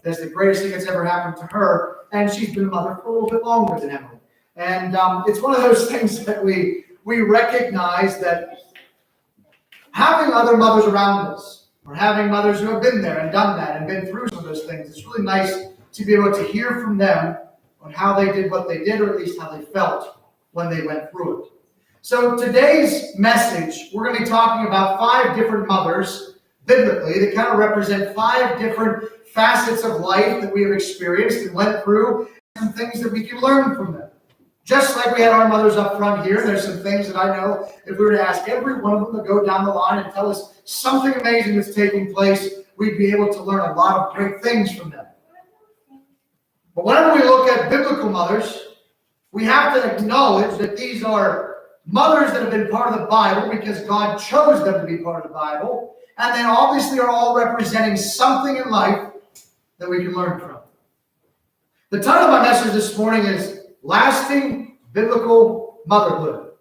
That's the greatest thing that's ever happened to her. And she's been a mother for a little bit longer than Emily. And it's one of those things that we recognize that having other mothers around us, or having mothers who have been there and done that and been through some of those things, it's really nice to be able to hear from them on how they did what they did, or at least how they felt when they went through it. So today's message, we're going to be talking about 5 different mothers, biblically, that kind of represent 5 different facets of life that we have experienced and went through, and things that we can learn from them. Just like we had our mothers up front here, there's some things that I know if we were to ask every one of them to go down the line and tell us something amazing that's taking place, we'd be able to learn a lot of great things from them. But whenever we look at biblical mothers, we have to acknowledge that these are mothers that have been part of the Bible because God chose them to be part of the Bible, and they obviously are all representing something in life that we can learn from. The title of my message this morning is Lasting Biblical Motherhood.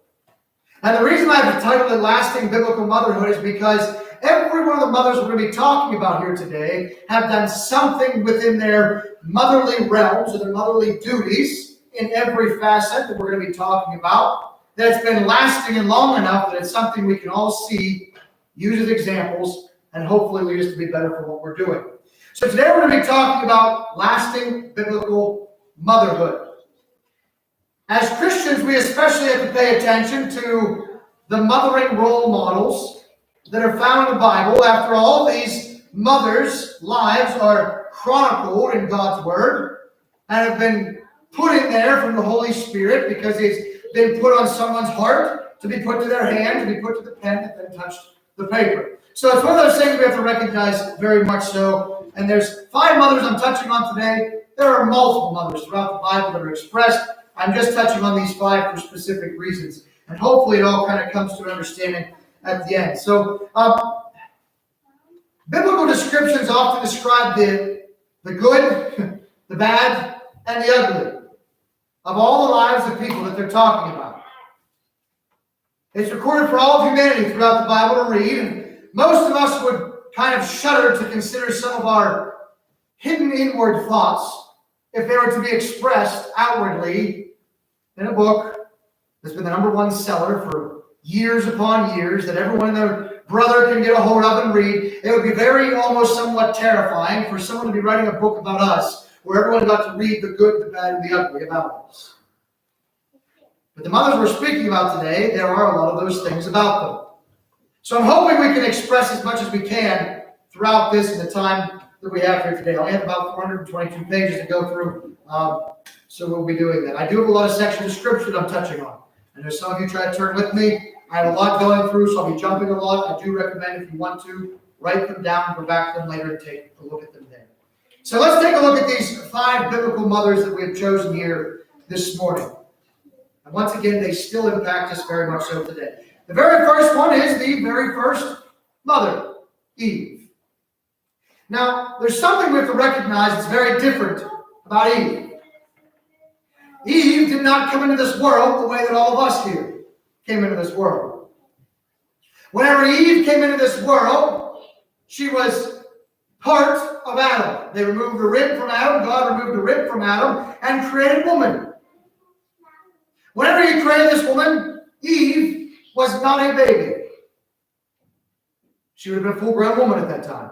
And the reason I have titled it Lasting Biblical Motherhood is because every one of the mothers we're going to be talking about here today have done something within their motherly realms or their motherly duties in every facet that we're going to be talking about that's been lasting and long enough that it's something we can all see, use as examples, and hopefully lead us to be better for what we're doing. So today we're going to be talking about lasting biblical motherhood. As Christians, we especially have to pay attention to the mothering role models that are found in the Bible. After all, these mothers' lives are chronicled in God's Word and have been put in there from the Holy Spirit because it's been put on someone's heart to be put to their hand, to be put to the pen, and then touched the paper. So it's one of those things we have to recognize very much so. And there's 5 mothers I'm touching on today. There are multiple mothers throughout the Bible that are expressed. I'm just touching on these 5 for specific reasons. And hopefully it all kind of comes to an understanding at the end. So biblical descriptions often describe the good, the bad, and the ugly of all the lives of people that they're talking about. It's recorded for all of humanity throughout the Bible to read, and most of us would kind of shudder to consider some of our hidden inward thoughts if they were to be expressed outwardly in a book that's been the #1 seller for years upon years that everyone and their brother can get a hold of and read. It would be very, almost somewhat terrifying for someone to be writing a book about us where everyone got to read the good, the bad, and the ugly about us. But the mothers we're speaking about today, there are a lot of those things about them. So I'm hoping we can express as much as we can throughout this in the time that we have here today. I only have about 422 pages to go through, so we'll be doing that. I do have a lot of section of scripture that I'm touching on. I know some of you try to turn with me. I have a lot going through, so I'll be jumping a lot. I do recommend, if you want to, write them down and go back to them later and take a look at them there. So let's take a look at these 5 biblical mothers that we have chosen here this morning. And once again, they still impact us very much so today. The very first one is the very first mother, Eve. Now, there's something we have to recognize that's very different about Eve. Eve did not come into this world the way that all of us here came into this world. Whenever Eve came into this world, she was part of Adam. They removed the rib from Adam. God removed the rib from Adam and created woman. Whenever he created this woman, Eve was not a baby. She would have been a full-grown woman at that time.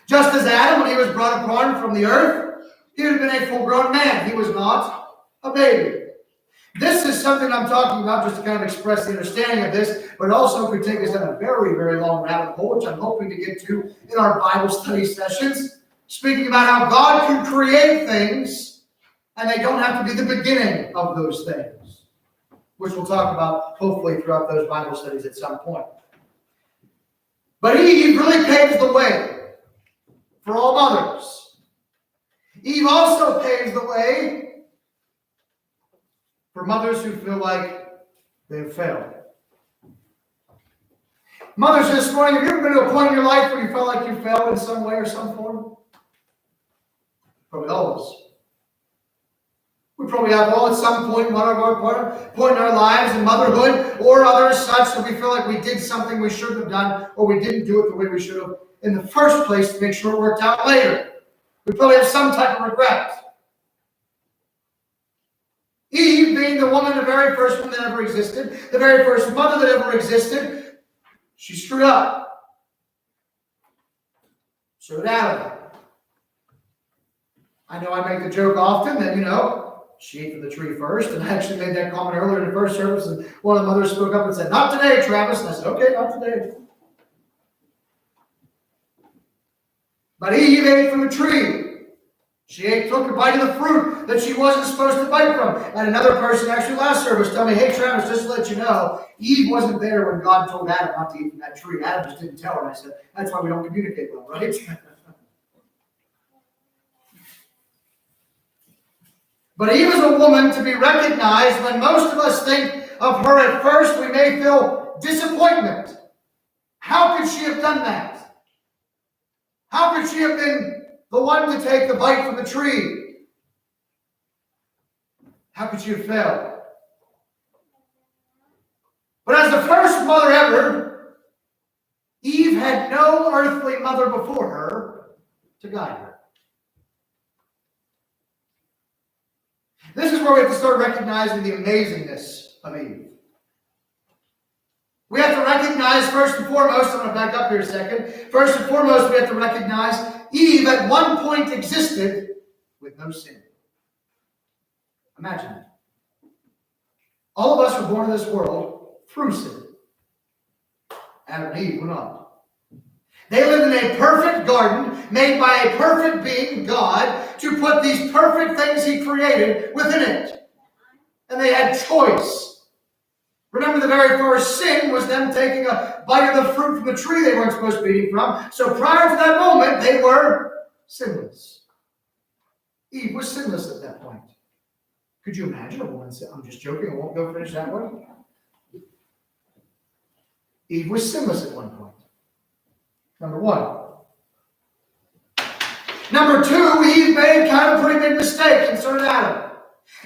Just as Adam, when he was brought upon from the earth, he would have been a full-grown man. He was not a baby. This is something I'm talking about just to kind of express the understanding of this, but also could take us down a very, very long rabbit hole, which I'm hoping to get to in our Bible study sessions, speaking about how God can create things and they don't have to be the beginning of those things, which we'll talk about hopefully throughout those Bible studies at some point. But Eve really paves the way for all mothers. Eve also paves the way for mothers who feel like they've failed. Mothers, this morning, have you ever been to a point in your life where you felt like you failed in some way or some form? Probably all of us. We probably have all at some point in our lives in motherhood or others such that we feel like we did something we shouldn't have done or we didn't do it the way we should have in the first place to make sure it worked out later. We probably have some type of regret. Eve, being the woman, the very first woman that ever existed, the very first mother that ever existed, she screwed up. So did Adam. I know I make the joke often that, she ate from the tree first, and I actually made that comment earlier in the first service, and one of the mothers spoke up and said, "Not today, Travis." And I said, "Okay, not today." But Eve ate from the tree. She took a bite of the fruit that she wasn't supposed to bite from. And another person, actually last service, told me, "Hey, Travis, just to let you know, Eve wasn't there when God told Adam not to eat from that tree. Adam just didn't tell her." And I said, "That's why we don't communicate well, right?" But Eve is a woman to be recognized. When most of us think of her at first, we may feel disappointment. How could she have done that? How could she have been the one to take the bite from the tree? How could she have failed? But as the first mother ever, Eve had no earthly mother before her to guide her. This is where we have to start recognizing the amazingness of Eve. We have to recognize, first and foremost, I'm going to back up here a second. First and foremost, we have to recognize Eve at one point existed with no sin. Imagine that. All of us were born in this world through sin. Adam and Eve were not. They lived in a perfect garden made by a perfect being, God, to put these perfect things He created within it. And they had choice. Remember, the very first sin was them taking a bite of the fruit from the tree they weren't supposed to be eating from. So prior to that moment, they were sinless. Eve was sinless at that point. Could you imagine a woman say, "I'm just joking, I won't go finish that one"? Eve was sinless at one point. Number one. Number two, Eve made kind of a pretty big mistake, and so did Adam.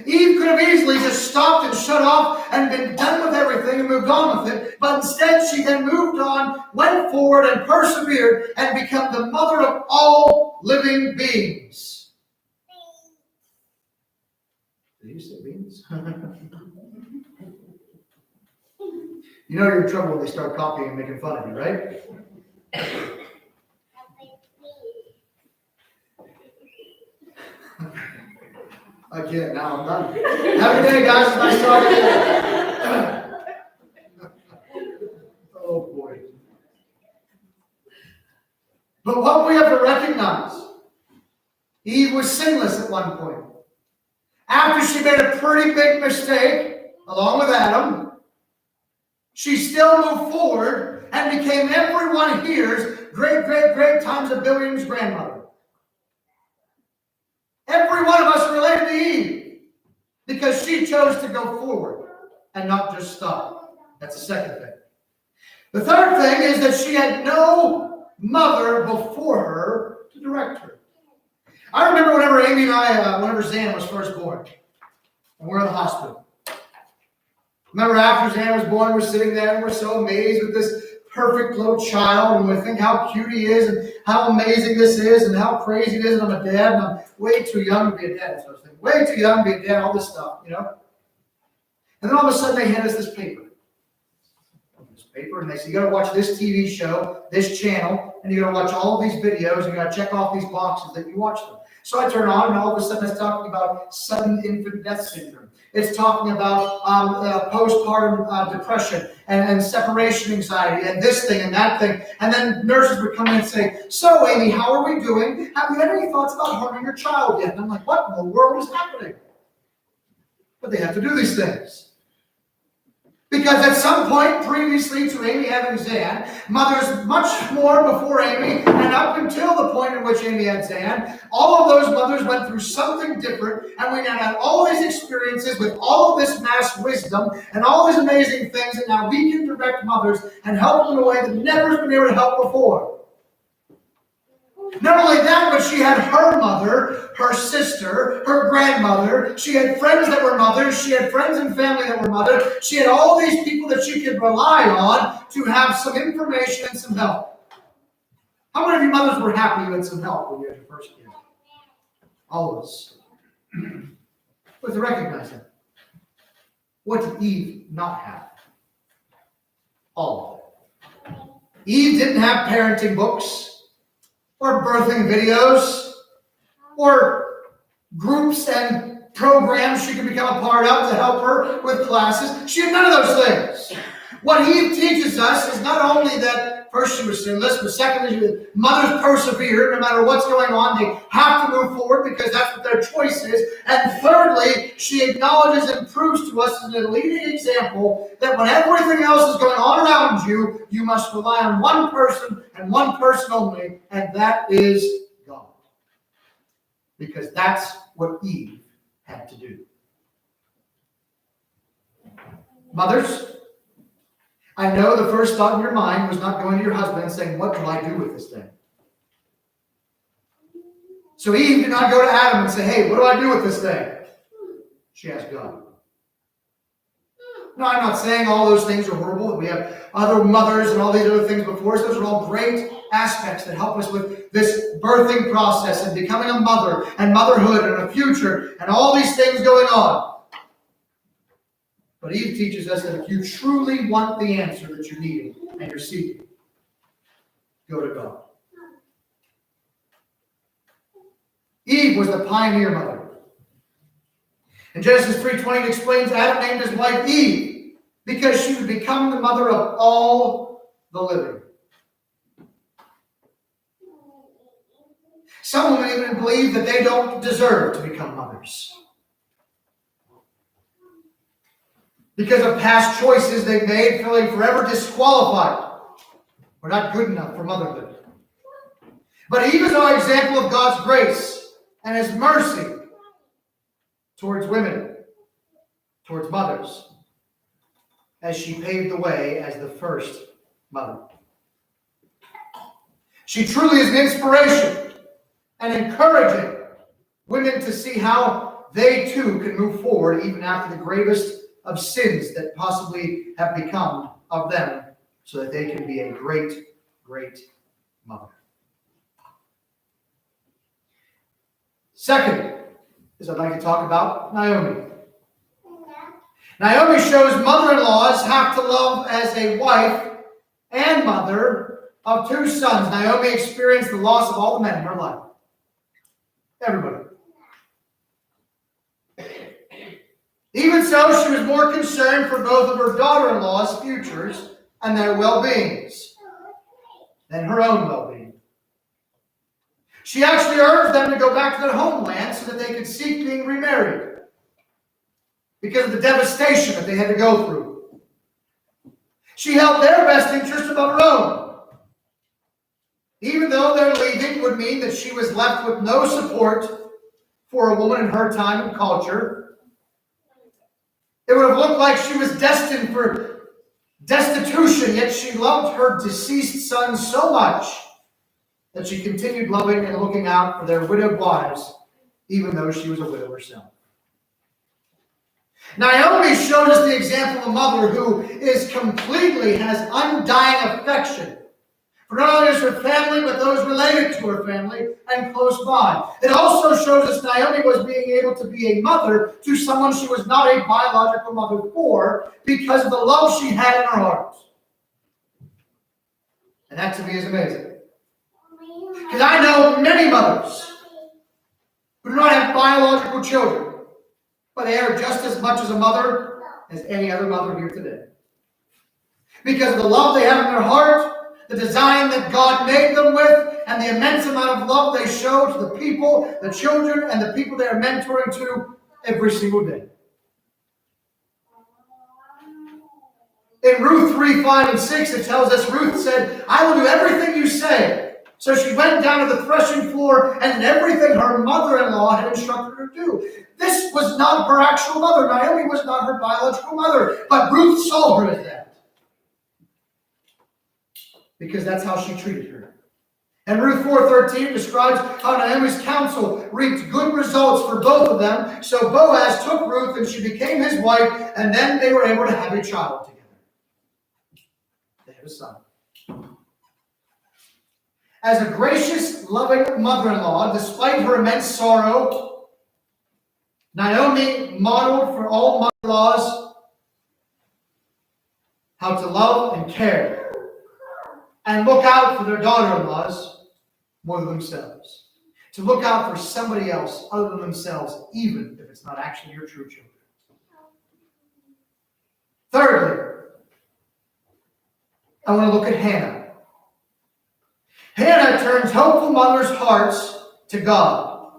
Eve could have easily just stopped and shut off and been done with everything and moved on with it, but instead she then moved on, went forward and persevered and became the mother of all living beings. Did you say beings? You know you're in trouble when they start copying and making fun of you, right? I can't now, I'm done. Have a good day, guys. It's nice talking to you. Oh, boy. But what we have to recognize, Eve was sinless at one point. After she made a pretty big mistake, along with Adam, she still moved forward and became everyone here's great, great, great times a billion's grandmother. Every one of us are related to Eve because she chose to go forward and not just stop. That's the second thing. The third thing is that she had no mother before her to direct her. I remember whenever Amy and I, whenever Zan was first born, and we're in the hospital. Remember after Zan was born, we're sitting there and we're so amazed with this perfect little child, and we think how cute he is and how amazing this is and how crazy it is, and I'm a dad and I'm way too young to be a dad. That's what I was thinking. Way too young to be a dad, all this stuff, And then all of a sudden they hand us this paper. And they say, you got to watch this TV show, this channel, and you got to watch all of these videos, and you got to check off these boxes that you watch them. So I turn on, and all of a sudden it's talking about sudden infant death syndrome. It's talking about postpartum depression and separation anxiety and this thing and that thing. And then nurses would come in and say, "So, Amy, how are we doing? Have you had any thoughts about harming your child yet?" And I'm like, what in the world is happening? But they have to do these things. Because at some point previously to Amy having Zan, mothers much more before Amy and up until the point in which Amy had Zan, all of those mothers went through something different, and we now had all these experiences with all of this mass wisdom and all these amazing things, and now we can direct mothers and help them in a way that never has been able to help before. Not only that, but she had her mother, her sister, her grandmother. She had friends that were mothers. She had friends and family that were mothers. She had all these people that she could rely on to have some information and some help. How many of you mothers were happy you had some help when you had your first kid? All of us. But to recognize that. What did Eve not have? All of it. Eve didn't have parenting books, or birthing videos, or groups and programs she could become a part of to help her with classes. She had none of those things. What Eve teaches us is not only that first she was sinless, but secondly, mothers persevere no matter what's going on. They have to move forward because that's what their choice is. And thirdly, she acknowledges and proves to us as a leading example that when everything else is going on around you, you must rely on one person and one person only, and that is God. Because that's what Eve had to do. Mothers, I know the first thought in your mind was not going to your husband and saying, what do I do with this thing? So Eve did not go to Adam and say, hey, what do I do with this thing? She asked God. No, I'm not saying all those things are horrible. We have other mothers and all these other things before us. Those are all great aspects that help us with this birthing process and becoming a mother and motherhood and a future and all these things going on. But Eve teaches us that if you truly want the answer that you're needing and you're seeking, go to God. Eve was the pioneer mother. In Genesis 3:20, it explains Adam named his wife Eve because she would become the mother of all the living. Some women even believe that they don't deserve to become mothers, because of past choices they've made, feeling forever disqualified or not good enough for motherhood. But Eve is our example of God's grace and His mercy towards women, towards mothers, as she paved the way as the first mother. She truly is an inspiration and encouraging women to see how they too can move forward even after the gravest of sins that possibly have become of them, so that they can be a great, great mother. Second is I'd like to talk about Naomi. Naomi shows mother-in-laws have to love as a wife and mother of two sons. Naomi experienced the loss of all the men in her life. Everybody. Even so, she was more concerned for both of her daughter-in-law's futures and their well-beings than her own well-being. She actually urged them to go back to their homeland so that they could seek being remarried because of the devastation that they had to go through. She held their best interest above her own, even though their leaving would mean that she was left with no support for a woman in her time and culture. It would have looked like she was destined for destitution, yet she loved her deceased son so much that she continued loving and looking out for their widowed wives, even though she was a widow herself. Naomi showed us the example of a mother who has undying affection for not only just her family, but those related to her family and close by. It also shows us Naomi was being able to be a mother to someone she was not a biological mother for because of the love she had in her heart. And that to me is amazing. Because I know many mothers who do not have biological children, but they are just as much as a mother as any other mother here today. Because of the love they have in their heart, the design that God made them with, and the immense amount of love they show to the people, the children, and the people they are mentoring to every single day. In Ruth 3, 5, and 6, it tells us, Ruth said, I will do everything you say. So she went down to the threshing floor and did everything her mother-in-law had instructed her to do. This was not her actual mother. Naomi was not her biological mother, but Ruth saw her as that. Because that's how she treated her. And Ruth 4:13 describes how Naomi's counsel reaped good results for both of them. So Boaz took Ruth and she became his wife, and then they were able to have a child together. They had a son. As a gracious, loving mother-in-law, despite her immense sorrow, Naomi modeled for all mother-in-laws how to love and care and look out for their daughter-in-laws more than themselves. To look out for somebody else other than themselves, even if it's not actually your true children. Thirdly, I want to look at Hannah. Hannah turns hopeful mothers' hearts to God.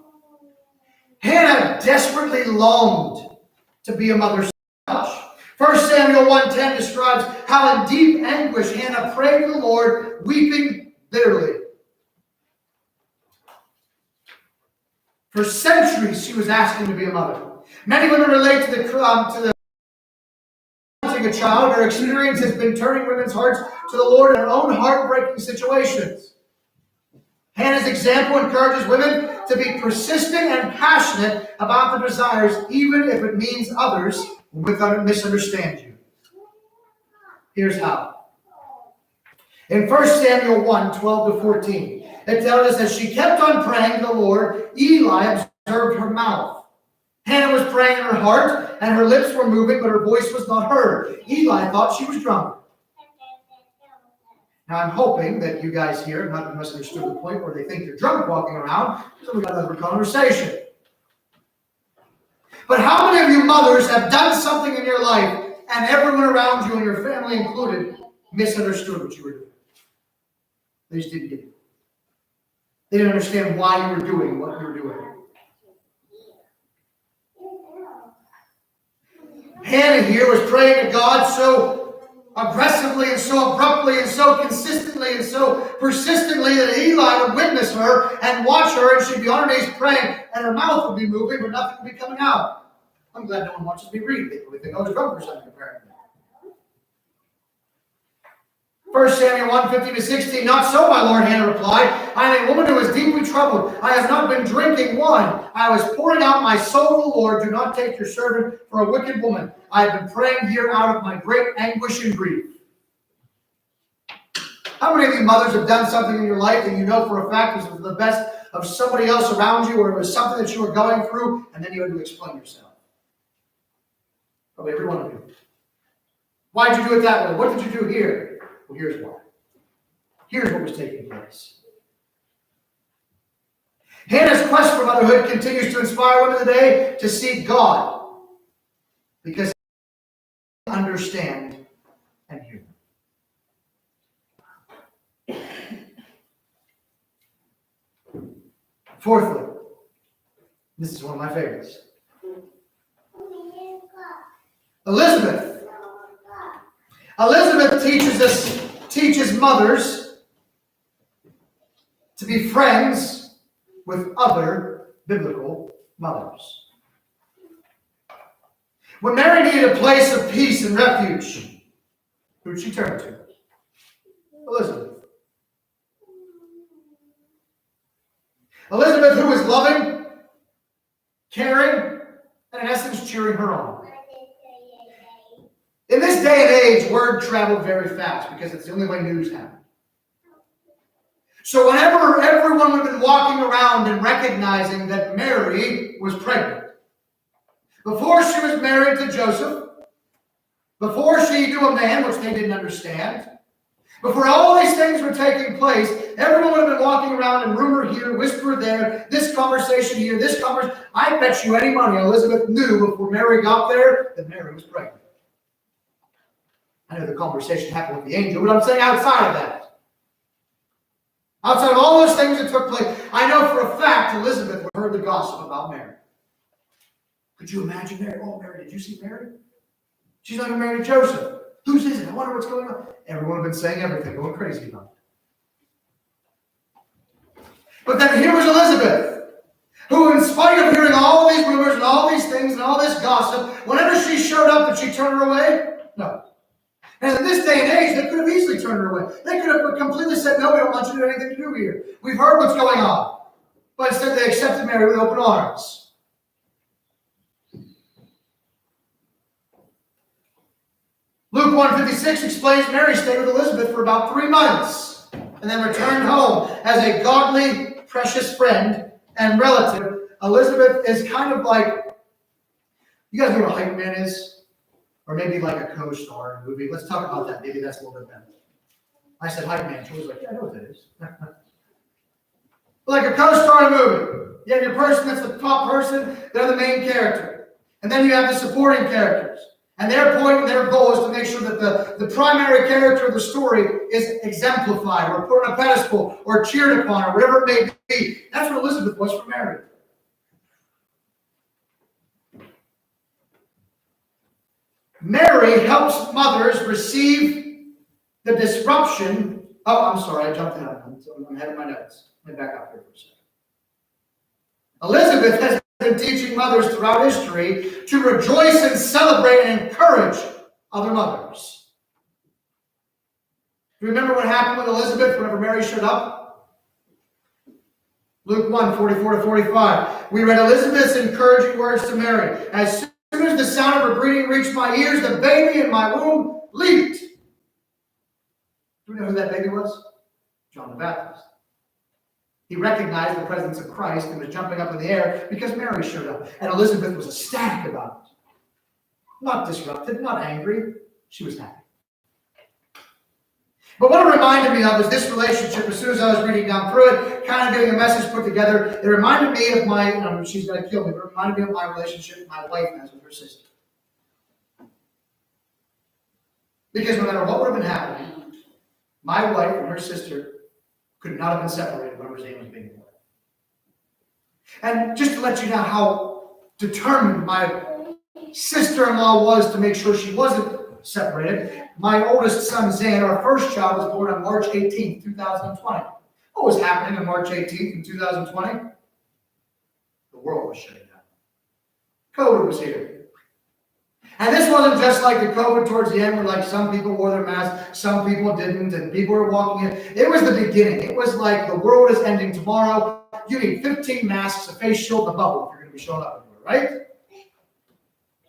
Hannah desperately longed to be a mother's touch. 1 Samuel 1:10 describes how in deep anguish Hannah prayed to the Lord, weeping bitterly. For centuries, she was asking to be a mother. Many women relate to the a child. Her experience has been turning women's hearts to the Lord in her own heartbreaking situations. Hannah's example encourages women to be persistent and passionate about their desires, even if it means others will misunderstand you. Here's how. In 1 Samuel 1:12-14, it tells us that she kept on praying to the Lord. Eli observed her mouth. Hannah was praying in her heart, and her lips were moving, but her voice was not heard. Eli thought she was drunk. Now, I'm hoping that you guys here have not misunderstood the point where they think you're drunk walking around, so we've got another conversation. But how many of you mothers have done something in your life, and everyone around you, and your family included, misunderstood what you were doing? They just didn't get it. They didn't understand why you were doing what you were doing. Hannah here was praying to God so aggressively and so abruptly and so consistently and so persistently that Eli would witness her and watch her, and she'd be on her knees praying, and her mouth would be moving, but nothing would be coming out. I'm glad no one watches me read. They would think I was drunk or something, apparently. 1 Samuel 1:15-16, not so, my Lord, Hannah replied. I am a woman who is deeply troubled. I have not been drinking wine. I was pouring out my soul to the Lord. Do not take your servant for a wicked woman. I have been praying here out of my great anguish and grief. How many of you mothers have done something in your life and you know for a fact it was the best of somebody else around you, or it was something that you were going through, and then you had to explain yourself? Probably every one of you. Why did you do it that way? What did you do here? Well, here's why. Here's what was taking place. Hannah's quest for motherhood continues to inspire women today to seek God because they understand and hear them. Fourthly, this is one of my favorites. Elizabeth teaches mothers to be friends with other biblical mothers. When Mary needed a place of peace and refuge, who did she turn to? Elizabeth. Elizabeth, who was loving, caring, and in essence cheering her on. In this day and age, word traveled very fast because it's the only way news happened. So whenever everyone would have been walking around and recognizing that Mary was pregnant, before she was married to Joseph, before she knew a man, which they didn't understand, before all these things were taking place, everyone would have been walking around and rumor here, whisper there, this conversation here, this conversation. I bet you any money Elizabeth knew before Mary got there that Mary was pregnant. I know the conversation happened with the angel, but I'm saying outside of that. Outside of all those things that took place, I know for a fact Elizabeth heard the gossip about Mary. Could you imagine Mary? Oh, Mary, did you see Mary? She's not even married to Joseph. Whose is it? I wonder what's going on. Everyone had been saying everything, going crazy about it. But then here was Elizabeth, who in spite of hearing all these rumors and all these things and all this gossip, whenever she showed up, did she turn her away? No. And in this day and age, they could have easily turned her away. They could have completely said, no, we don't want you to have anything to do here. We've heard what's going on. But instead, they accepted Mary with open arms. Luke 1:56 explains Mary stayed with Elizabeth for about 3 months. and then returned home as a godly, precious friend and relative. Elizabeth is kind of like, you guys know what a hype man is? Or maybe like a co-star in a movie. Let's talk about that. Maybe that's a little bit better. I said hype man. She was like, yeah, I know what that is. Like a co-star in a movie. You have your person that's the top person, they're the main character. And then you have the supporting characters. And their point and their goal is to make sure that the primary character of the story is exemplified or put on a pedestal or cheered upon or whatever it may be. That's what Elizabeth was for Mary. Mary helps mothers receive the disruption. Oh, I'm sorry, I jumped ahead. I'm ahead of my notes. Let me back up here for a second. Elizabeth has been teaching mothers throughout history to rejoice and celebrate and encourage other mothers. Do you remember what happened with Elizabeth whenever Mary showed up? Luke 1, 44 to 45. We read Elizabeth's encouraging words to Mary. As soon as the sound of her greeting reached my ears, the baby in my womb leaped. Do we know who that baby was? John the Baptist. He recognized the presence of Christ and was jumping up in the air because Mary showed up. And Elizabeth was ecstatic about it. Not disrupted, not angry. She was happy. But what it reminded me of is this relationship. As soon as I was reading down through it, kind of getting a message put together, it reminded me of my, she's going to kill me, but it reminded me of my relationship my wife has with her sister. Because no matter what would have been happening, my wife and her sister could not have been separated when Roseanne was being born. And just to let you know how determined my sister-in-law was to make sure she wasn't separated, my oldest son, Zan, our first child, was born on March 18th, 2020. What was happening on March 18th in 2020? The world was shutting down. COVID was here. And this wasn't just like the COVID towards the end where like some people wore their masks, some people didn't, and people were walking in. It was the beginning. It was like the world is ending tomorrow. You need 15 masks, a face shield, and a bubble if you're going to be showing up anywhere, right?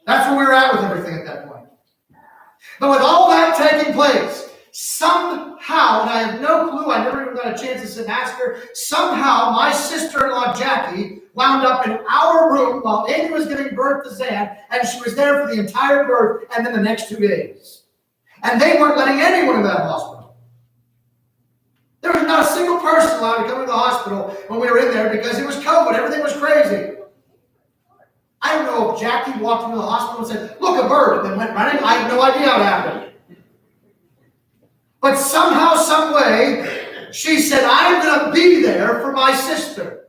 That's where we were at with everything at that point. But with all that taking place, somehow, and I have no clue, I never even got a chance to sit and ask her, somehow my sister-in-law Jackie wound up in our room while Amy was giving birth to Zan, and she was there for the entire birth and then the next 2 days. And they weren't letting anyone into that hospital. There was not a single person allowed to come into the hospital when we were in there because it was COVID. Everything was crazy. I don't know if Jackie walked into the hospital and said, look, a bird, and then went running. I have no idea how it happened. But somehow, some way, she said, I'm going to be there for my sister.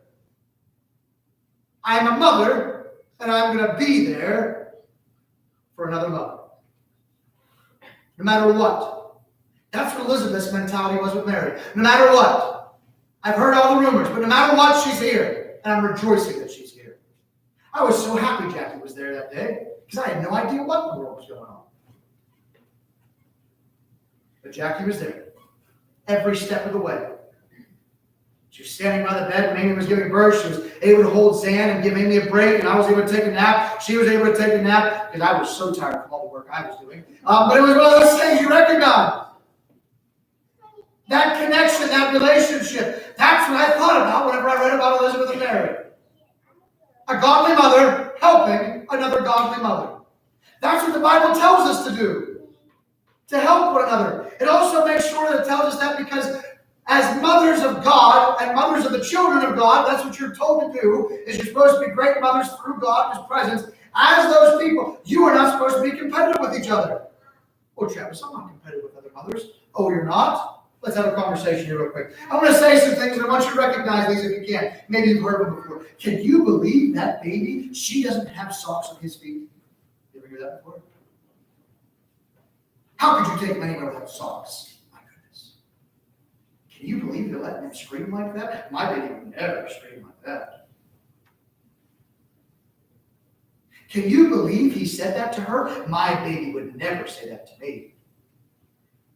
I'm a mother, and I'm going to be there for another mother. No matter what. That's what Elizabeth's mentality was with Mary. No matter what. I've heard all the rumors, but no matter what, she's here. And I'm rejoicing that she's here. I was so happy Jackie was there that day because I had no idea what in the world was going on. But Jackie was there every step of the way. She was standing by the bed when Amy was giving birth. She was able to hold Zan and give Amy a break, and I was able to take a nap. She was able to take a nap because I was so tired from all the work I was doing. But it was one of those things you recognize. That connection, that relationship. That's what I thought about whenever I read about Elizabeth and Mary. A godly mother helping another godly mother. That's what the Bible tells us to do. To help one another. It also makes sure that it tells us that because as mothers of God and mothers of the children of God, that's what you're told to do, is you're supposed to be great mothers through God and His presence. As those people, you are not supposed to be competitive with each other. Oh, Travis, I'm not competitive with other mothers. Oh, you're not? Let's have a conversation here real quick. I'm going to say some things, and I want you to recognize these if you can. Maybe you've heard them before. Can you believe that baby? She doesn't have socks on his feet. You ever hear that before? How could you take him anywhere without socks? My goodness. Can you believe you're letting him scream like that? My baby would never scream like that. Can you believe he said that to her? My baby would never say that to me.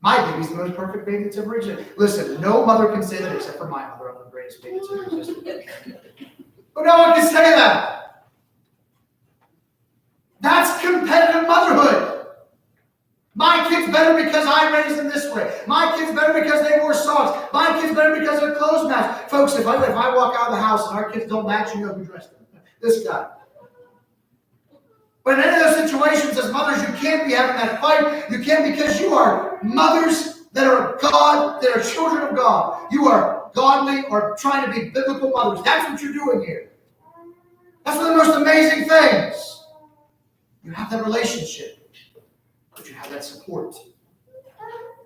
My baby's the most perfect baby that's ever existed. Listen, no mother can say that except for my mother. I'm the greatest baby that's ever existed. But no one can say that. That's competitive motherhood. My kids better because I raised them this way. My kid's better because they wore socks. My kid's better because their clothes match. Folks, if I walk out of the house and our kids don't match, you know who dressed them. This guy. But in any of those situations, as mothers, you can't be having that fight. You can't, because you are mothers that are God, that are children of God. You are godly or trying to be biblical mothers. That's what you're doing here. That's one of the most amazing things. You have that relationship, but you have that support.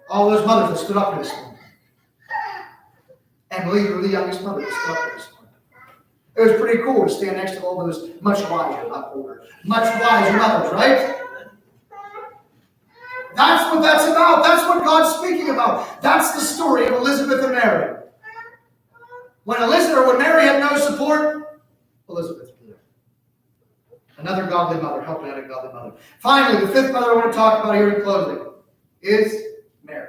All those mothers that stood up for this morning. And Lee, the youngest mother that stood up for this morning. It was pretty cool to stand next to all those much wiser, not older, much wiser mothers, right? That's what that's about. That's what God's speaking about. That's the story of Elizabeth and Mary. When Mary had no support, Elizabeth was there. Another godly mother helping out a godly mother. Finally, the fifth mother I want to talk about here in closing is Mary.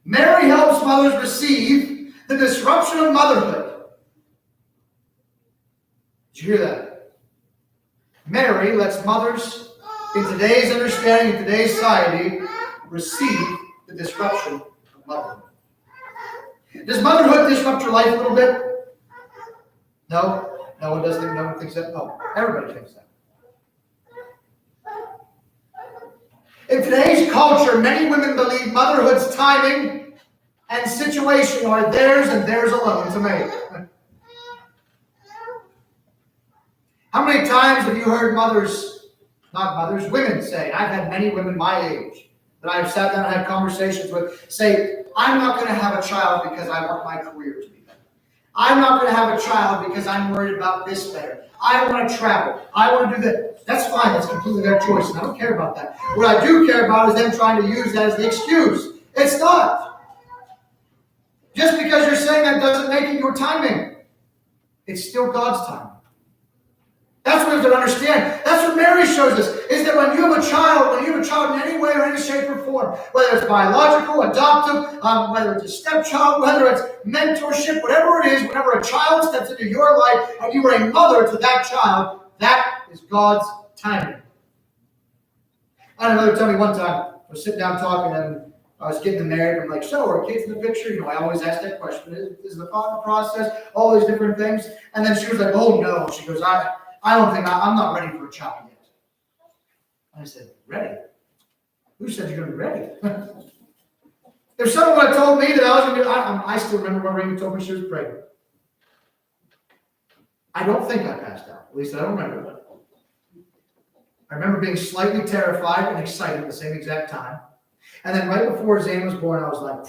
Mary helps mothers receive the disruption of motherhood. Did you hear that? Mary lets mothers, in today's understanding, in today's society, receive the disruption of motherhood. Does motherhood disrupt your life a little bit? No? No one does think, no one thinks that? Oh, everybody thinks that. In today's culture, many women believe motherhood's timing and situation are theirs and theirs alone to make. How many times have you heard women say, I've had many women my age that I've sat down and had conversations with, say, I'm not going to have a child because I want my career to be better. I'm not going to have a child because I'm worried about this better. I want to travel. I want to do that. That's fine. That's completely their choice. And I don't care about that. What I do care about is them trying to use that as the excuse. It's not. Just because you're saying that doesn't make it your timing. It's still God's timing. That's what we have to understand. That's what Mary shows us, is that when you have a child in any way or any shape or form, whether it's biological, adoptive, whether it's a stepchild, whether it's mentorship, whatever it is, whenever a child steps into your life and you are a mother to that child, that is God's timing. I had another tell me one time, I was sitting down talking and I was getting married. I'm like, so are kids in the picture? You know, I always ask that question. Is the thought process, all these different things? And then she was like, oh no. She goes, I'm not ready for a child yet. And I said, ready? Who said you're going to be ready? If someone had told me that I was going to be, I still remember when Rita told me she was pregnant. I don't think I passed out. At least I don't remember that. I remember being slightly terrified and excited at the same exact time. And then right before Zane was born, I was like,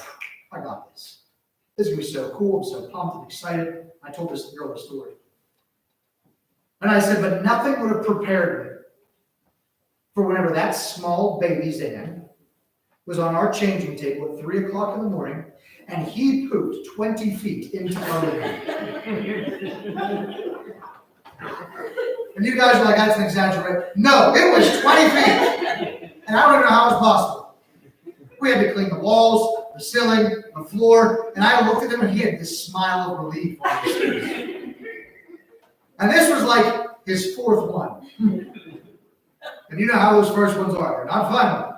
I got this. This is going to be so cool. I'm so pumped and excited. I told this girl the story. And I said, but nothing would have prepared me for whenever that small baby Zan was on our changing table at 3 o'clock in the morning, and he pooped 20 feet into our living room. And you guys are like, that's an exaggeration. No, it was 20 feet. And I don't even know how it was possible. We had to clean the walls, the ceiling, the floor, and I looked at him and he had this smile of relief on his face. And this was like his fourth one. And you know how those first ones are. They're not fun.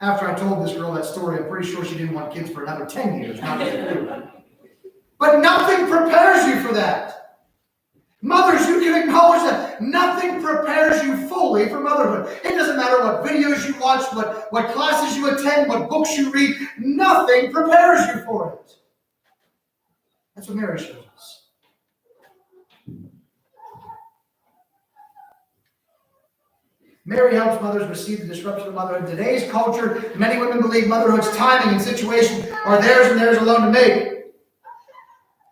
After I told this girl that story, I'm pretty sure she didn't want kids for another 10 years. But nothing prepares you for that. Mothers, you can acknowledge that. Nothing prepares you fully for motherhood. It doesn't matter what videos you watch, what classes you attend, what books you read. Nothing prepares you for it. That's what Mary shows us. Mary helps mothers receive the disruption of motherhood. In today's culture, many women believe motherhood's timing and situation are theirs and theirs alone to make.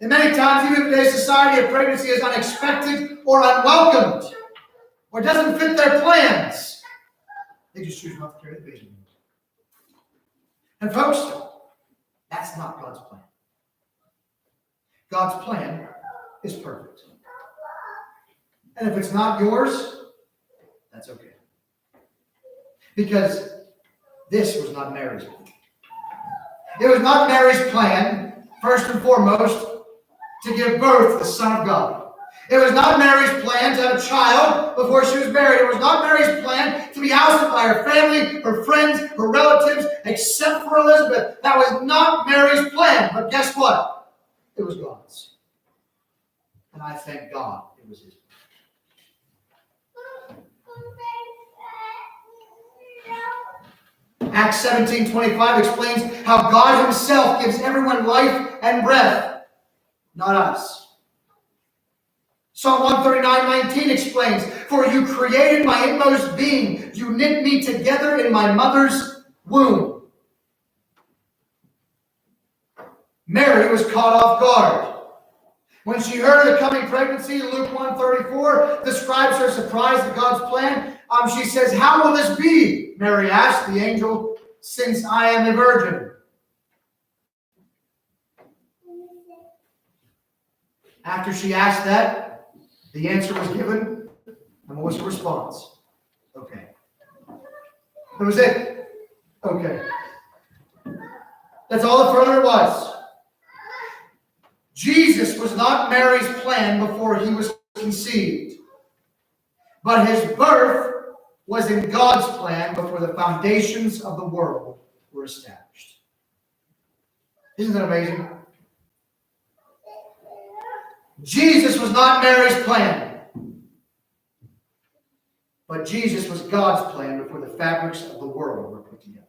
And many times, even in today's society, a pregnancy is unexpected or unwelcomed, or doesn't fit their plans. They just choose not to carry the baby. And folks, that's not God's plan. God's plan is perfect. And if it's not yours, that's okay. Because this was not Mary's plan. It was not Mary's plan, first and foremost, to give birth to the Son of God. It was not Mary's plan to have a child before she was married. It was not Mary's plan to be ousted by her family, her friends, her relatives, except for Elizabeth. That was not Mary's plan. But guess what? It was God's. And I thank God it was his plan. Acts 17:25 explains how God himself gives everyone life and breath, not us. Psalm 139:19 explains, "For you created my inmost being. You knit me together in my mother's womb." Mary was caught off guard. When she heard of the coming pregnancy, Luke 1:34 describes her surprise at God's plan. She says, "How will this be?" Mary asked the angel, "since I am a virgin." After she asked that, the answer was given. And what was her response? Okay. That was it. Okay. That's all the further it was. Jesus was not Mary's plan before he was conceived. But his birth was in God's plan before the foundations of the world were established. Isn't that amazing? Jesus was not Mary's plan. But Jesus was God's plan before the fabrics of the world were put together.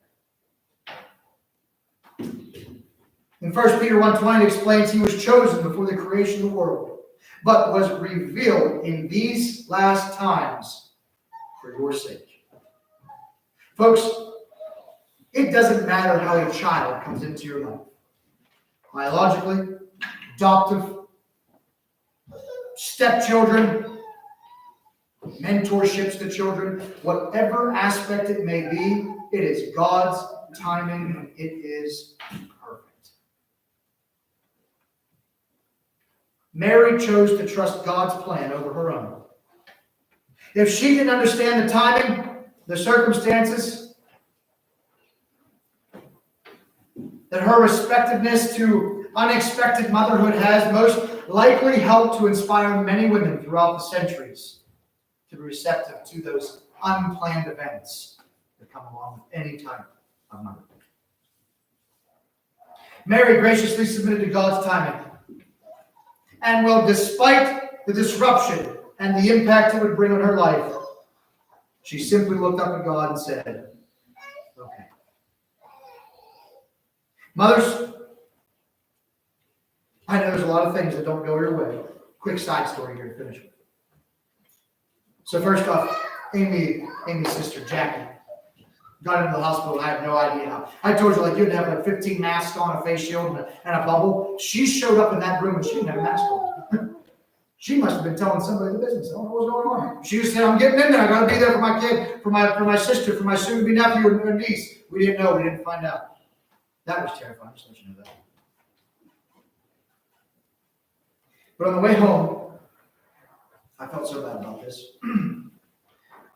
In 1 Peter 1:20 explains he was chosen before the creation of the world, but was revealed in these last times for your sake. Folks, it doesn't matter how a child comes into your life. Biologically, adoptive, stepchildren, mentorships to children, whatever aspect it may be, it is God's timing and it is perfect. Mary chose to trust God's plan over her own. If she didn't understand the timing, the circumstances, that her receptiveness to unexpected motherhood has most likely helped to inspire many women throughout the centuries to be receptive to those unplanned events that come along with any type of motherhood. Mary graciously submitted to God's timing and will, despite the disruption and the impact it would bring on her life, she simply looked up at God and said, okay. Mothers, I know there's a lot of things that don't go your way. Quick side story here to finish with. So first off, Amy's sister, Jackie, got into the hospital. I have no idea how. I told you, like, you'd have like 15 masks on, a face shield, and a bubble. She showed up in that room and she didn't have a mask on. She must have been telling somebody the business. I don't know what's going on. She just said, I'm getting in there. I got to be there for my kid, for my sister, for my soon-to-be nephew and niece. We didn't know. We didn't find out. That was terrifying. Just let you know that. But on the way home, I felt so bad about this.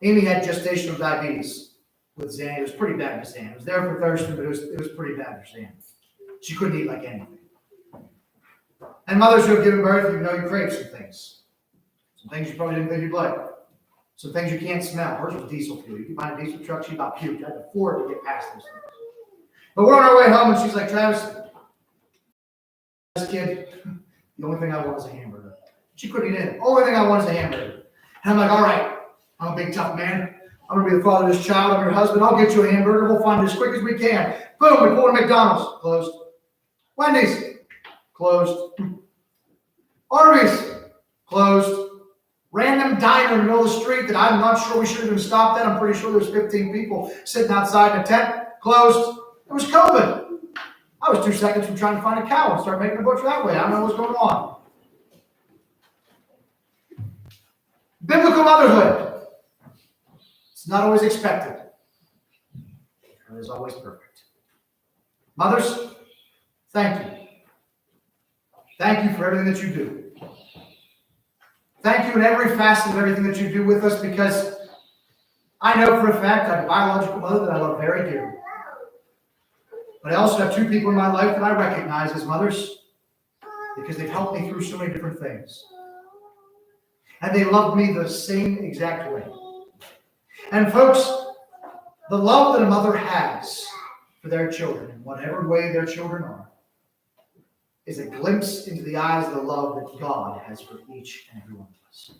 Amy had gestational diabetes with Zan. It was pretty bad with Zan. It was there for Thurston, but it was pretty bad for Zan. She couldn't eat like anything. And mothers who have given birth, you know you crave some things. Some things you probably didn't think you'd like. Some things you can't smell. Hers was diesel fuel. You can find a diesel truck, she about puked. I had to afford to get past those things. But we're on our way home, and she's like, Travis, this kid, the only thing I want is a hamburger. She couldn't eat it. The only thing I want is a hamburger. And I'm like, all right, I'm a big tough man. I'm going to be the father of this child. I'm your husband. I'll get you a hamburger. We'll find it as quick as we can. Boom, we pull into McDonald's. Closed. Wendy's. Closed. Arby's. Closed. Random diner in the middle of the street that I'm not sure we should have been stopped at. I'm pretty sure there's 15 people sitting outside in a tent. Closed. It was COVID. I was 2 seconds from trying to find a cow and start making a butcher that way. I don't know what's going on. Biblical motherhood. It's not always expected. It is always perfect. Mothers, thank you. Thank you for everything that you do. Thank you in every facet of everything that you do with us, because I know for a fact I have a biological mother that I love very dearly. But I also have two people in my life that I recognize as mothers because they've helped me through so many different things. And they loved me the same exact way. And folks, the love that a mother has for their children, in whatever way their children are, is a glimpse into the eyes of the love that God has for each and every one of us.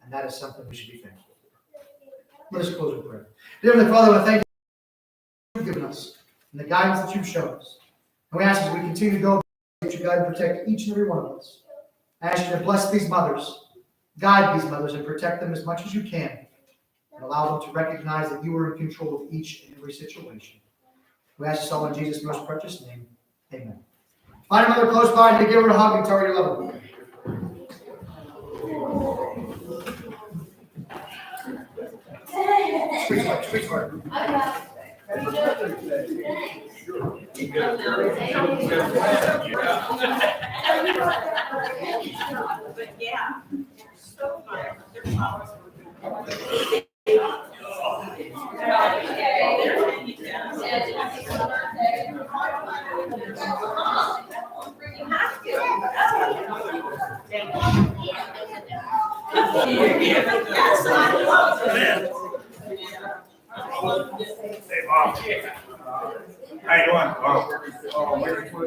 And that is something we should be thankful for. Let us close with prayer. Dear Heavenly Father, I thank you for given us and the guidance that you've shown us. And we ask as we continue to go, that you guide and protect each and every one of us. I ask you to bless these mothers, guide these mothers, and protect them as much as you can, and allow them to recognize that you are in control of each and every situation. We ask this all in Jesus' most precious name. Amen. Find a mother close by to give her a hug and tell her you love her. Sweet heart. Yeah. Hey, Mom. How you doing? Oh,